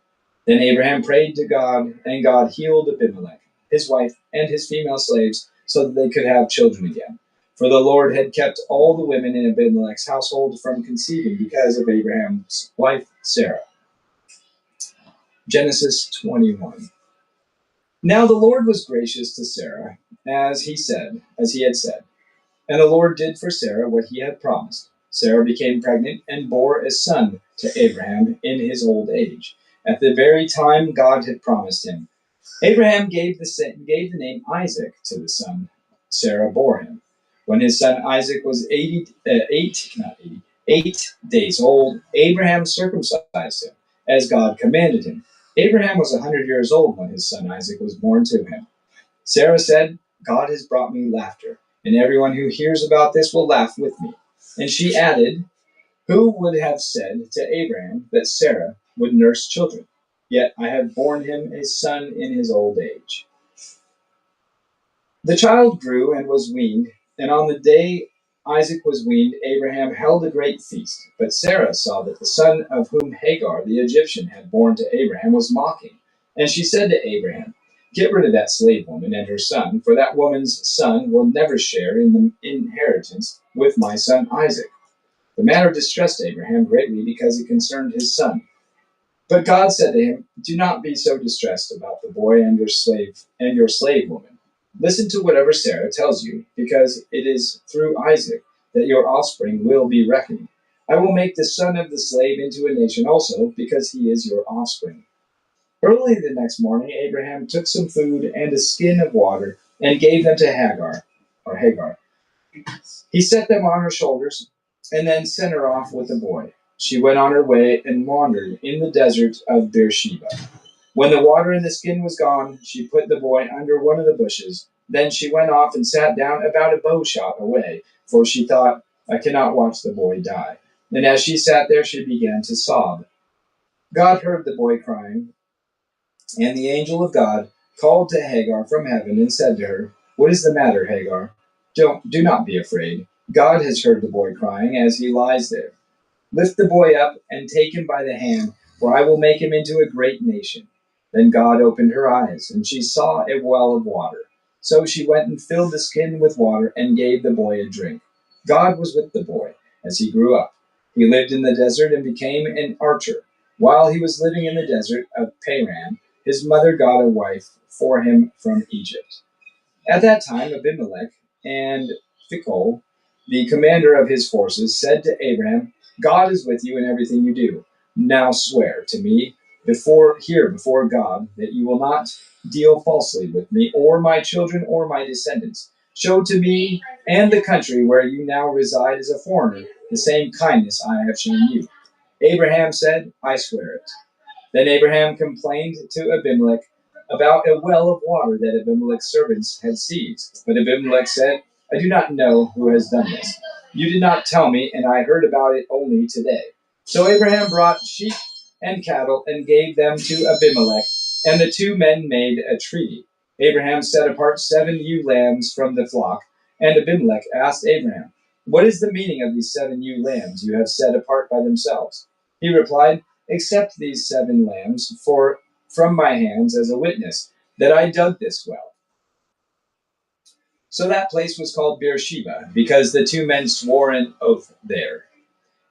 Then Abraham prayed to God, and God healed Abimelech, his wife, and his female slaves, so that they could have children again. For the Lord had kept all the women in Abimelech's household from conceiving because of Abraham's wife Sarah." Genesis 21. Now the Lord was gracious to Sarah, as he had said. And the Lord did for Sarah what he had promised. Sarah became pregnant and bore a son to Abraham in his old age, at the very time God had promised him. Abraham gave the name Isaac to the son Sarah bore him. When his son Isaac was 8 days old, Abraham circumcised him, as God commanded him. Abraham was 100 years old when his son Isaac was born to him. Sarah said, "God has brought me laughter, and everyone who hears about this will laugh with me." And she added, "Who would have said to Abraham that Sarah would nurse children? Yet I have borne him a son in his old age." The child grew and was weaned, and on the day Isaac was weaned, Abraham held a great feast. But Sarah saw that the son of whom Hagar the Egyptian had borne to Abraham was mocking. And she said to Abraham, "Get rid of that slave woman and her son, for that woman's son will never share in the inheritance with my son Isaac." The matter distressed Abraham greatly because it concerned his son. But God said to him, "Do not be so distressed about the boy and your slave woman. Listen to whatever Sarah tells you, because it is through Isaac that your offspring will be reckoned. I will make the son of the slave into a nation also, because he is your offspring." Early the next morning, Abraham took some food and a skin of water and gave them to Hagar. He set them on her shoulders and then sent her off with the boy. She went on her way and wandered in the desert of Beersheba. When the water in the skin was gone, she put the boy under one of the bushes. Then she went off and sat down about a bow shot away, for she thought, "I cannot watch the boy die." And as she sat there, she began to sob. God heard the boy crying, and the angel of God called to Hagar from heaven and said to her, "What is the matter, Hagar? Do not be afraid. God has heard the boy crying as he lies there. Lift the boy up and take him by the hand, for I will make him into a great nation." Then God opened her eyes, and she saw a well of water. So she went and filled the skin with water and gave the boy a drink. God was with the boy as he grew up. He lived in the desert and became an archer. While he was living in the desert of Paran, his mother got a wife for him from Egypt. At that time, Abimelech and Phicol, the commander of his forces, said to Abraham, "God is with you in everything you do. Now swear to me before God that you will not deal falsely with me or my children or my descendants. Show to me and the country where you now reside as a foreigner the same kindness I have shown you." Abraham said, "I swear it." Then Abraham complained to Abimelech about a well of water that Abimelech's servants had seized. But Abimelech said, "I do not know who has done this. You did not tell me, and I heard about it only today." So Abraham brought sheep and cattle and gave them to Abimelech, and the two men made a treaty. Abraham set apart 7 ewe lambs from the flock, and Abimelech asked Abraham, "What is the meaning of these 7 ewe lambs you have set apart by themselves?" He replied, "Accept these 7 lambs from my hands as a witness that I dug this well." So that place was called Beersheba, because the 2 men swore an oath there.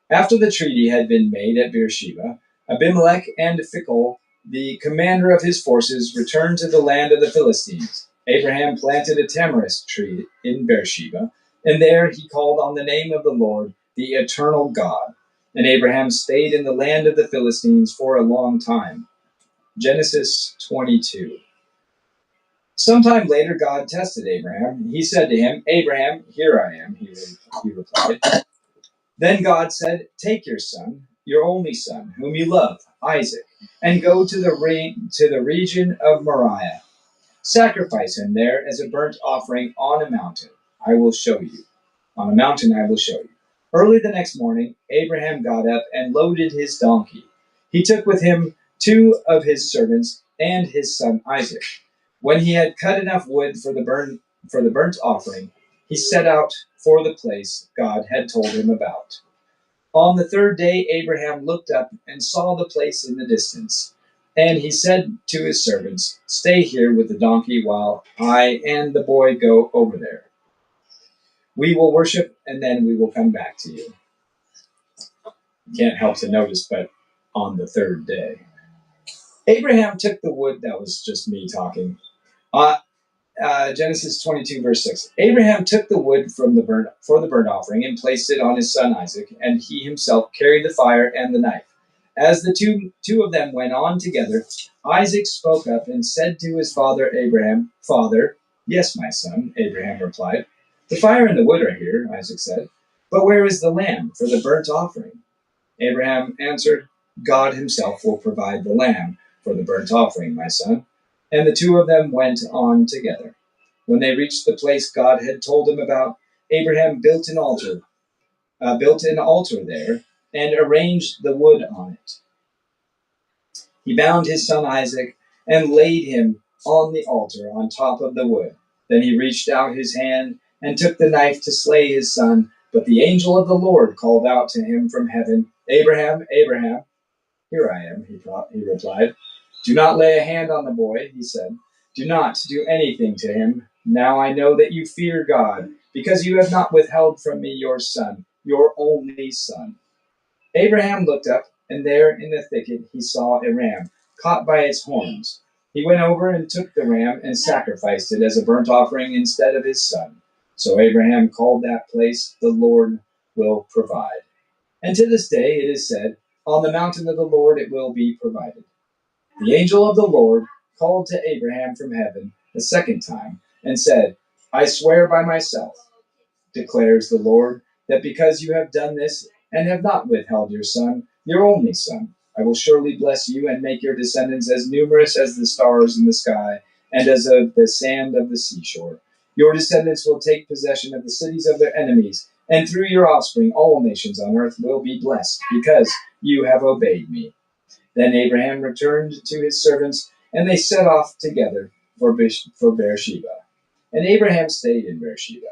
After the treaty had been made at Beersheba, Abimelech and Phicol, the commander of his forces, returned to the land of the Philistines. Abraham planted a tamarisk tree in Beersheba, and there he called on the name of the Lord, the eternal God. And Abraham stayed in the land of the Philistines for a long time. Genesis 22. Sometime later, God tested Abraham. He said to him, "Abraham, here I am," he replied. Then God said, "Take your son, your only son, whom you love, Isaac, and go to the region of Moriah. Sacrifice him there as a burnt offering on a mountain. I will show you. On a mountain I will show you." Early the next morning, Abraham got up and loaded his donkey. He took with him 2 of his servants and his son Isaac. When he had cut enough wood for the burnt offering, he set out for the place God had told him about. On the 3rd day, Abraham looked up and saw the place in the distance. And he said to his servants, "Stay here with the donkey while I and the boy go over there. We will worship, and then we will come back to you." Can't help to notice, but on the 3rd day, Abraham took the wood. That was just me talking. Uh, Genesis 22, verse 6. Abraham took the wood for the burnt offering and placed it on his son Isaac, and he himself carried the fire and the knife. As the two of them went on together, Isaac spoke up and said to his father Abraham, "Father." "Yes, my son," Abraham replied. "The fire and the wood are here," Isaac said, "but where is the lamb for the burnt offering?" Abraham answered, "God himself will provide the lamb for the burnt offering, my son." And the 2 of them went on together. When they reached the place God had told him about, Abraham built an altar there, and arranged the wood on it. He bound his son Isaac and laid him on the altar on top of the wood. Then he reached out his hand and took the knife to slay his son. But the angel of the Lord called out to him from heaven, "Abraham, Abraham." "Here I am," he replied. "Do not lay a hand on the boy," he said. "Do not do anything to him. Now I know that you fear God, because you have not withheld from me your son, your only son." Abraham looked up, and there in the thicket he saw a ram caught by its horns. He went over and took the ram and sacrificed it as a burnt offering instead of his son. So Abraham called that place, "The Lord will provide." And to this day it is said, "On the mountain of the Lord it will be provided." The angel of the Lord called to Abraham from heaven a second time and said, "I swear by myself, declares the Lord, that because you have done this and have not withheld your son, your only son, I will surely bless you and make your descendants as numerous as the stars in the sky and as of the sand of the seashore. Your descendants will take possession of the cities of their enemies, and through your offspring all nations on earth will be blessed, because you have obeyed me." Then Abraham returned to his servants, and they set off together for Beersheba. And Abraham stayed in Beersheba.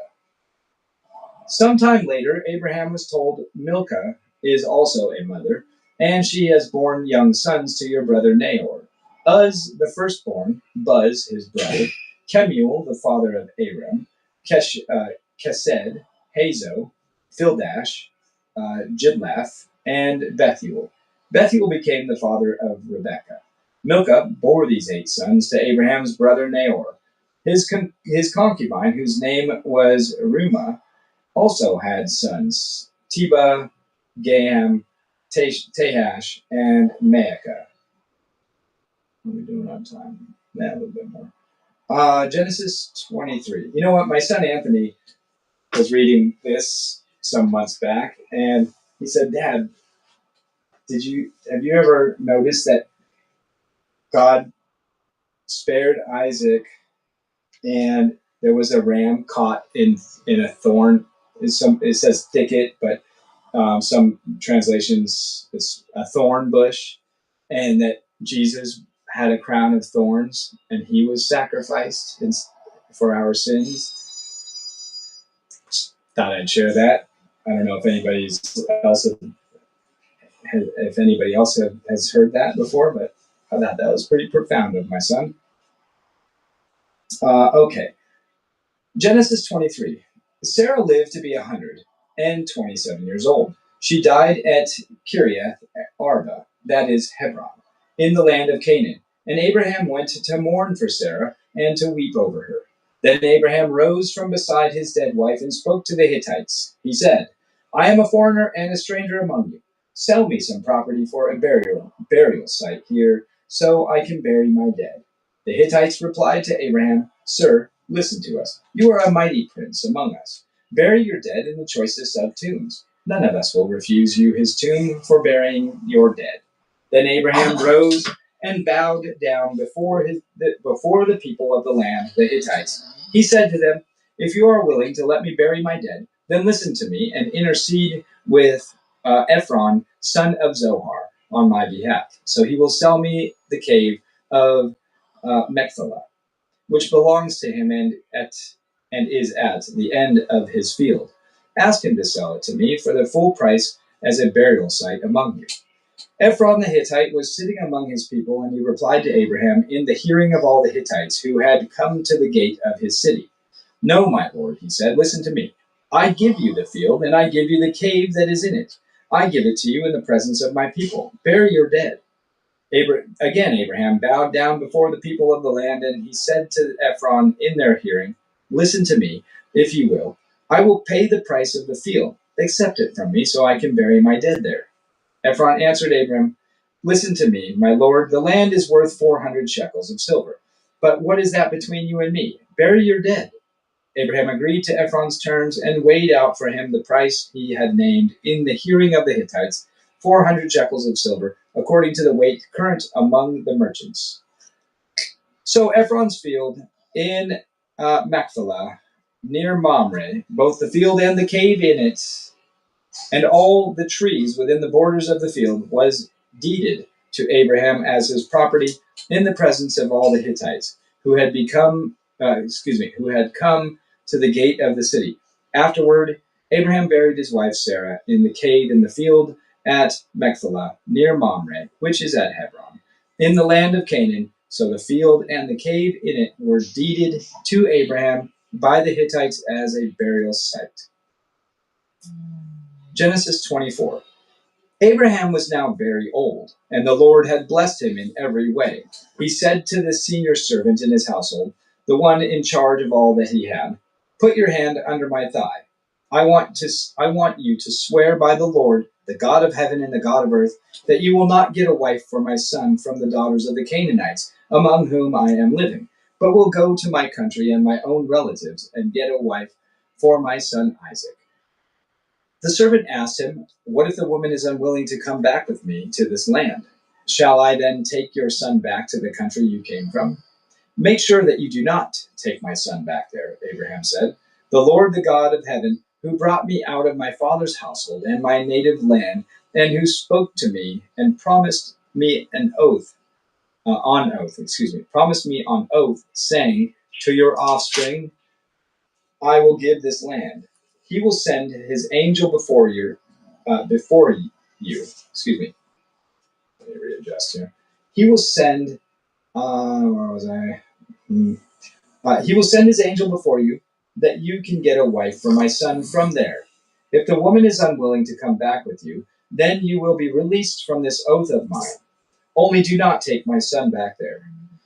Sometime later, Abraham was told, "Milcah is also a mother, and she has borne young sons to your brother Nahor. Uz, the firstborn, Buz, his brother, Kemuel, the father of Aram, Kesed, Hazo, Fildash, Jidlaph, and Bethuel. Bethuel became the father of Rebekah. Milcah bore these 8 sons to Abraham's brother Nahor. His concubine, whose name was Reumah, also had sons: Teba, Gaham, Tahash, and Maacah. What are we doing on time? Yeah, a little bit more. Genesis 23. You know what? My son Anthony was reading this some months back, and he said, "Dad, have you ever noticed that God spared Isaac, and there was a ram caught in a thorn? It says thicket, but some translations it's a thorn bush, and that Jesus had a crown of thorns, and he was sacrificed for our sins. Just thought I'd share that. I don't know if anybody else has heard that before, but I thought that was pretty profound of my son. Okay, Genesis 23. Sarah lived to be 127 years old. She died at Kiriath Arba, that is Hebron, in the land of Canaan. And Abraham went to mourn for Sarah and to weep over her. Then Abraham rose from beside his dead wife and spoke to the Hittites. He said, I am a foreigner and a stranger among you. Sell me some property for a burial site here, so I can bury my dead. The Hittites replied to Abraham, Sir, listen to us. You are a mighty prince among us. Bury your dead in the choicest of tombs. None of us will refuse you his tomb for burying your dead. Then Abraham rose and bowed down before the people of the land, the Hittites. He said to them, If you are willing to let me bury my dead, then listen to me and intercede with Ephron, son of Zohar, on my behalf. So he will sell me the cave of Machpelah, which belongs to him and is at the end of his field. Ask him to sell it to me for the full price as a burial site among you. Ephron the Hittite was sitting among his people, and he replied to Abraham in the hearing of all the Hittites who had come to the gate of his city. No, my lord, he said, listen to me. I give you the field, and I give you the cave that is in it. I give it to you in the presence of my people. Bury your dead. Again, Abraham bowed down before the people of the land, and he said to Ephron in their hearing, Listen to me, if you will. I will pay the price of the field. Accept it from me, so I can bury my dead there. Ephron answered Abraham, Listen to me, my lord. The land is worth 400 shekels of silver. But what is that between you and me? Bury your dead. Abraham agreed to Ephron's terms and weighed out for him the price he had named in the hearing of the Hittites, 400 shekels of silver, according to the weight current among the merchants. So Ephron's field in Machpelah, near Mamre, both the field and the cave in it, and all the trees within the borders of the field, was deeded to Abraham as his property in the presence of all the Hittites who had come to the gate of the city. Afterward, Abraham buried his wife Sarah in the cave in the field at Machpelah, near Mamre, which is at Hebron, in the land of Canaan. So the field and the cave in it were deeded to Abraham by the Hittites as a burial site. Genesis 24. Abraham was now very old, and the Lord had blessed him in every way. He said to the senior servant in his household, the one in charge of all that he had, Put your hand under my thigh. I want you to swear by the Lord, the God of heaven and the God of earth, that you will not get a wife for my son from the daughters of the Canaanites, among whom I am living, but will go to my country and my own relatives and get a wife for my son Isaac. The servant asked him, What if the woman is unwilling to come back with me to this land? Shall I then take your son back to the country you came from? Make sure that you do not take my son back there, Abraham said. The Lord, the God of heaven, who brought me out of my father's household and my native land, and who spoke to me and promised me promised me on oath, saying, To your offspring I will give this land. He will send his angel before you. Excuse me. Let me readjust here. He will send. Where was I? He will send his angel before you, that you can get a wife for my son from there. If the woman is unwilling to come back with you, then you will be released from this oath of mine. Only do not take my son back there.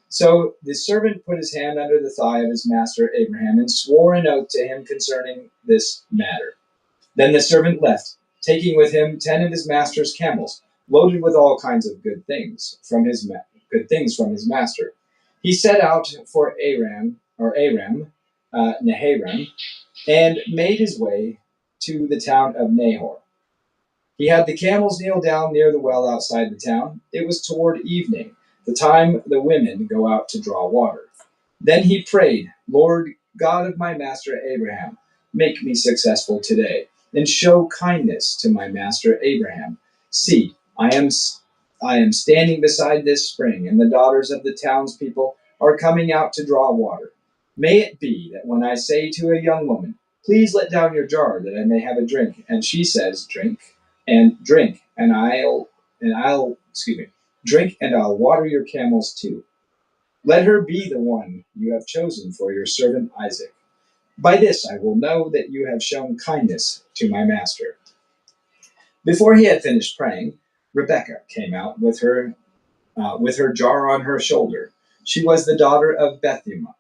So the servant put his hand under the thigh of his master Abraham and swore an oath to him concerning this matter. Then the servant left, taking with him 10 of his master's camels, loaded with all kinds of good things from his master. He set out for Aram, Naharaim, and made his way to the town of Nahor. He had the camels kneel down near the well outside the town. It was toward evening, the time the women go out to draw water. Then he prayed, Lord God of my master Abraham, make me successful today, and show kindness to my master Abraham. See, I am I am standing beside this spring, and the daughters of the townspeople are coming out to draw water. May it be that when I say to a young woman, 'Please let down your jar that I may have a drink,' and she says, 'Drink, and I'll excuse me, drink, and I'll water your camels too.' Let her be the one you have chosen for your servant Isaac. By this I will know that you have shown kindness to my master." Before he had finished praying, Rebekah came out with her jar on her shoulder. She was the daughter of Bethuel,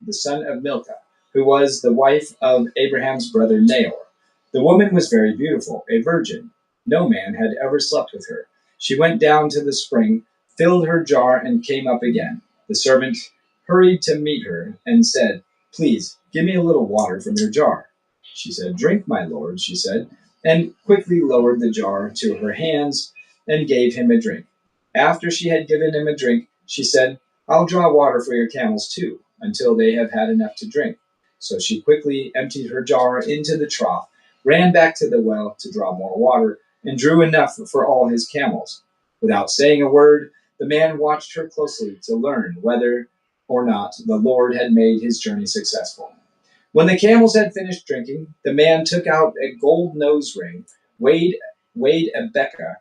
the son of Milcah, who was the wife of Abraham's brother Nahor. The woman was very beautiful, a virgin. No man had ever slept with her. She went down to the spring, filled her jar, and came up again. The servant hurried to meet her and said, "Please, give me a little water from your jar." She said, "Drink, my lord," she said, and quickly lowered the jar to her hands and gave him a drink. After she had given him a drink, she said, "I'll draw water for your camels too, until they have had enough to drink." So she quickly emptied her jar into the trough, ran back to the well to draw more water, and drew enough for all his camels. Without saying a word, the man watched her closely to learn whether or not the Lord had made his journey successful. When the camels had finished drinking, the man took out a gold nose ring, weighed a beka,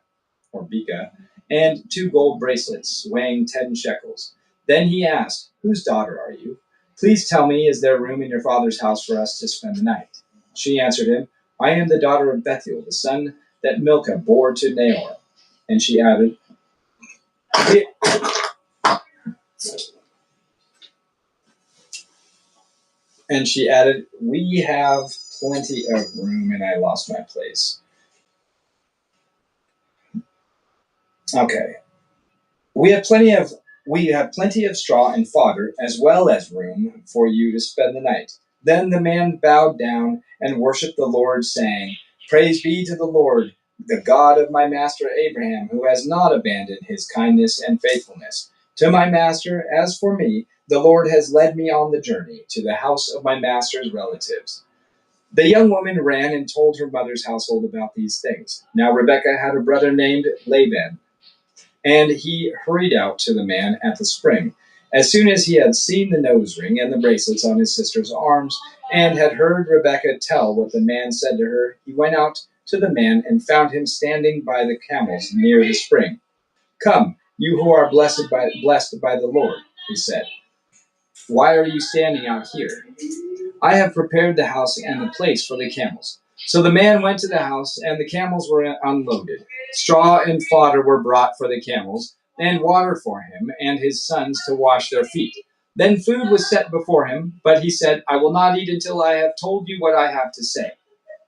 and 2 gold bracelets weighing 10 shekels. Then he asked, "Whose daughter are you? Please tell me, is there room in your father's house for us to spend the night?" She answered him, "I am the daughter of Bethuel, the son that Milcah bore to Nahor." And she added, "We, "We have plenty of room," and I lost my place. Okay. We have plenty of we have plenty of straw and fodder, as well as room for you to spend the night. Then the man bowed down and worshipped the Lord, saying, "Praise be to the Lord, the God of my master Abraham, who has not abandoned his kindness and faithfulness to my master. As for me, the Lord has led me on the journey to the house of my master's relatives." The young woman ran and told her mother's household about these things. Now Rebekah had a brother named Laban, and he hurried out to the man at the spring. As soon as he had seen the nose ring and the bracelets on his sister's arms, and had heard Rebekah tell what the man said to her, he went out to the man and found him standing by the camels near the spring. "Come, you who are blessed by the Lord," he said. "Why are you standing out here? I have prepared the house and the place for the camels." So the man went to the house, and the camels were unloaded. Straw and fodder were brought for the camels, and water for him and his sons to wash their feet. Then food was set before him, but he said, "I will not eat until I have told you what I have to say."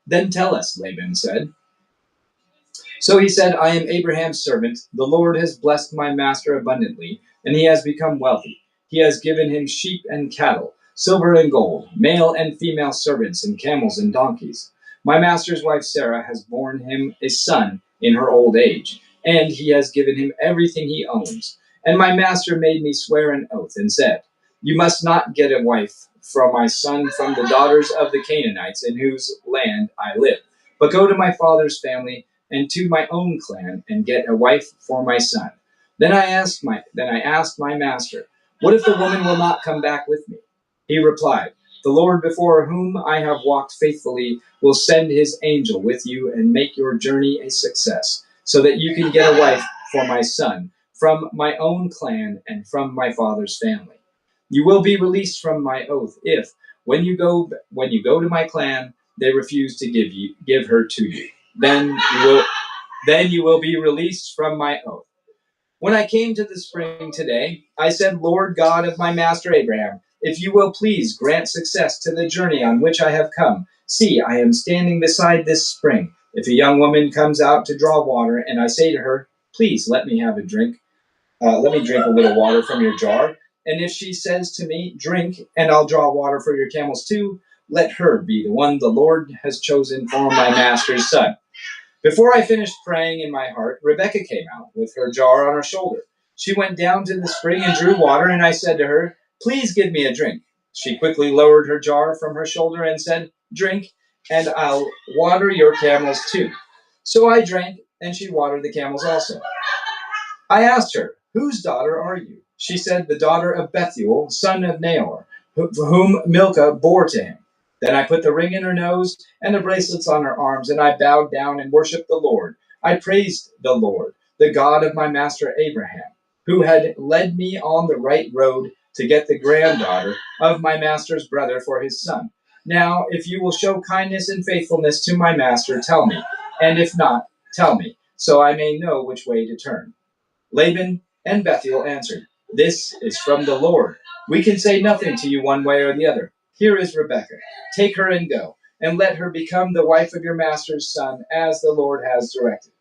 "Then tell us," Laban said. So he said, "I am Abraham's servant. The Lord has blessed my master abundantly, and he has become wealthy. He has given him sheep and cattle, silver and gold, male and female servants, and camels and donkeys. My master's wife Sarah has borne him a son in her old age, and he has given him everything he owns. And my master made me swear an oath and said, 'You must not get a wife for my son from the daughters of the Canaanites in whose land I live, but go to my father's family and to my own clan, and get a wife for my son.' Then I asked my master, 'What if the woman will not come back with me?' He replied, 'The Lord before whom I have walked faithfully will send his angel with you and make your journey a success, so that you can get a wife for my son from my own clan and from my father's family. You will be released from my oath if, when you go to my clan, they refuse to give her to you. Then you will be released from my oath.' When I came to the spring today, I said, 'Lord God of my master Abraham, if you will please grant success to the journey on which I have come. See, I am standing beside this spring. If a young woman comes out to draw water, and I say to her, "Please let me have a drink, let me drink a little water from your jar," and if she says to me, "Drink, and I'll draw water for your camels too," let her be the one the Lord has chosen for my master's son." Before I finished praying in my heart, Rebekah came out with her jar on her shoulder. She went down to the spring and drew water, and I said to her, "Please give me a drink." She quickly lowered her jar from her shoulder and said, "Drink, and I'll water your camels too." So I drank, and she watered the camels also. I asked her, whose daughter are you? She said, the daughter of Bethuel, son of Nahor, whom Milcah bore to him. Then I put the ring in her nose and the bracelets on her arms, and I bowed down and worshipped the Lord. I praised the Lord, the God of my master Abraham, who had led me on the right road to get the granddaughter of my master's brother for his son. Now, if you will show kindness and faithfulness to my master, tell me, and if not, tell me, so I may know which way to turn. Laban and Bethuel answered, this is from the Lord. We can say nothing to you one way or the other. Here is Rebekah. Take her and go, and let her become the wife of your master's son, as the Lord has directed.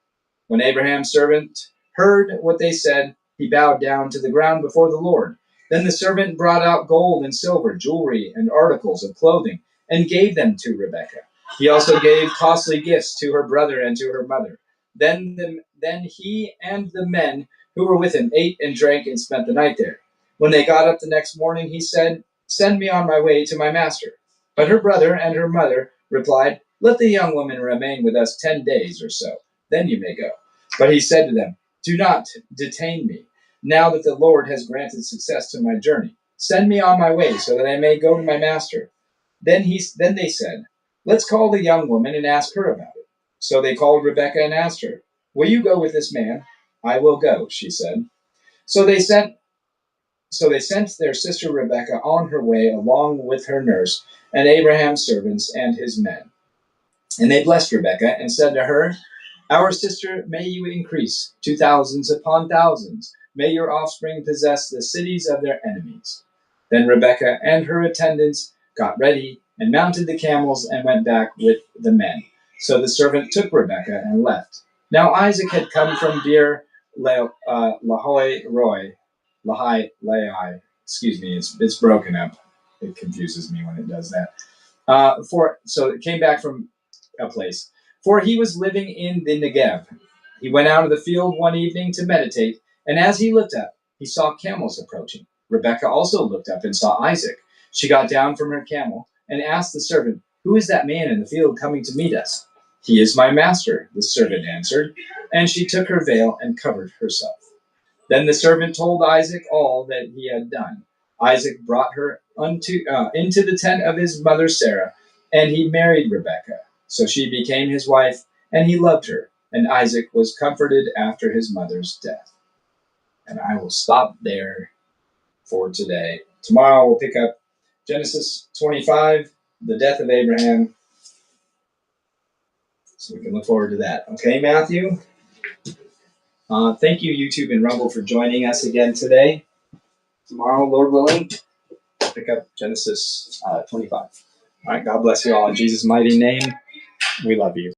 When Abraham's servant heard what they said, he bowed down to the ground before the Lord. Then the servant brought out gold and silver, jewelry, and articles of clothing, and gave them to Rebekah. He also gave costly gifts to her brother and to her mother. Then he and the men who were with him ate and drank and spent the night there. When they got up the next morning, he said, send me on my way to my master. But her brother and her mother replied, let the young woman remain with us 10 days or so. Then you may go. But he said to them, do not detain me, now that the Lord has granted success to my journey. Send me on my way so that I may go to my master. Then they said, let's call the young woman and ask her about it. So they called Rebekah and asked her, will you go with this man? I will go, she said. So they sent their sister Rebekah on her way along with her nurse and Abraham's servants and his men. And they blessed Rebekah and said to her, our sister, may you increase to thousands upon thousands. May your offspring possess the cities of their enemies. Then Rebekah and her attendants got ready and mounted the camels and went back with the men. So the servant took Rebekah and left. Now Isaac had come from Beer Lahai Roy. Excuse me, it's broken up. It confuses me when it does that. So it came back from a place. For he was living in the Negev. He went out of the field one evening to meditate, and as he looked up, he saw camels approaching. Rebekah also looked up and saw Isaac. She got down from her camel and asked the servant, who is that man in the field coming to meet us? He is my master, the servant answered, and she took her veil and covered herself. Then the servant told Isaac all that he had done. Isaac brought her into the tent of his mother Sarah, and he married Rebekah. So she became his wife, and he loved her. And Isaac was comforted after his mother's death. And I will stop there for today. Tomorrow we'll pick up Genesis 25, the death of Abraham. So we can look forward to that. Okay, Matthew? Thank you, YouTube and Rumble, for joining us again today. Tomorrow, Lord willing, pick up Genesis 25. All right, God bless you all in Jesus' mighty name. We love you.